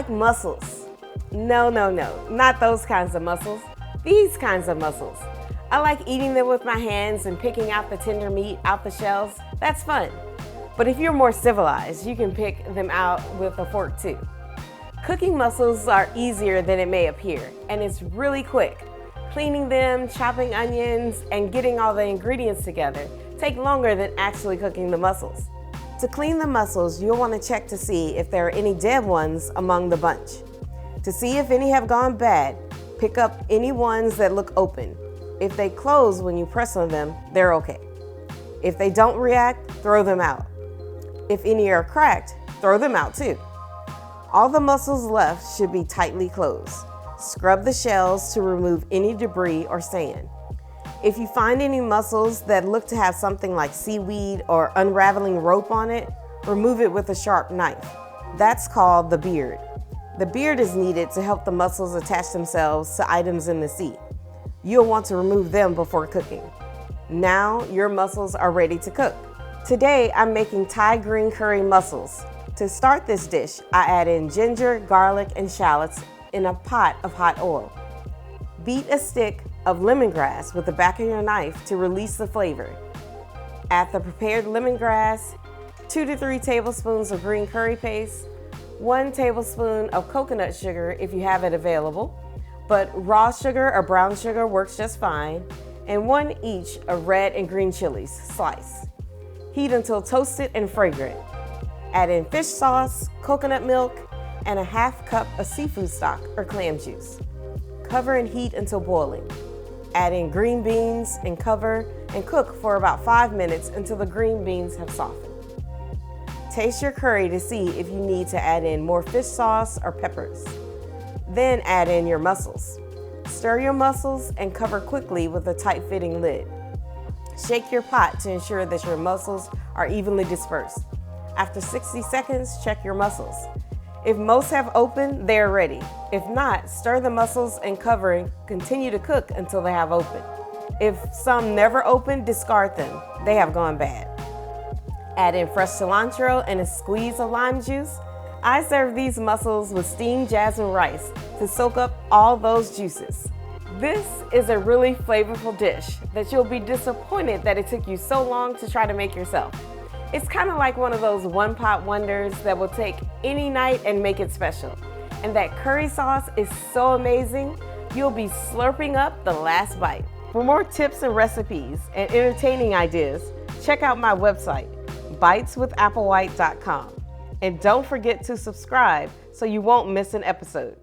like mussels. No, not those kinds of mussels. These kinds of mussels. I like eating them with my hands and picking out the tender meat out the shells. That's fun. But if you're more civilized, you can pick them out with a fork too. Cooking mussels are easier than it may appear, and it's really quick. Cleaning them, chopping onions, and getting all the ingredients together take longer than actually cooking the mussels. To clean the mussels, you'll want to check to see if there are any dead ones among the bunch. To see if any have gone bad, pick up any ones that look open. If they close when you press on them, they're okay. If they don't react, throw them out. If any are cracked, throw them out too. All the mussels left should be tightly closed. Scrub the shells to remove any debris or sand. If you find any mussels that look to have something like seaweed or unraveling rope on it, remove it with a sharp knife. That's called the beard. The beard is needed to help the mussels attach themselves to items in the sea. You'll want to remove them before cooking. Now your mussels are ready to cook. Today I'm making Thai green curry mussels. To start this dish, I add in ginger, garlic, and shallots in a pot of hot oil. Beat a stick of lemongrass with the back of your knife to release the flavor. Add the prepared lemongrass, 2 to 3 tablespoons of green curry paste, 1 tablespoon of coconut sugar if you have it available, but raw sugar or brown sugar works just fine, and 1 each of red and green chilies sliced. Heat until toasted and fragrant. Add in fish sauce, coconut milk, and a half cup of seafood stock or clam juice. Cover and heat until boiling. Add in green beans and cover and cook for about 5 minutes until the green beans have softened. Taste your curry to see if you need to add in more fish sauce or peppers. Then add in your mussels. Stir your mussels and cover quickly with a tight-fitting lid. Shake your pot to ensure that your mussels are evenly dispersed. After 60 seconds, check your mussels. If most have opened, they are ready. If not, stir the mussels and cover and continue to cook until they have opened. If some never open, discard them. They have gone bad. Add in fresh cilantro and a squeeze of lime juice. I serve these mussels with steamed jasmine rice to soak up all those juices. This is a really flavorful dish that you'll be disappointed that it took you so long to try to make yourself. It's kind of like one of those one-pot wonders that will take any night and make it special. And that curry sauce is so amazing, you'll be slurping up the last bite. For more tips and recipes and entertaining ideas, check out my website, biteswithapplewhite.com. And don't forget to subscribe so you won't miss an episode.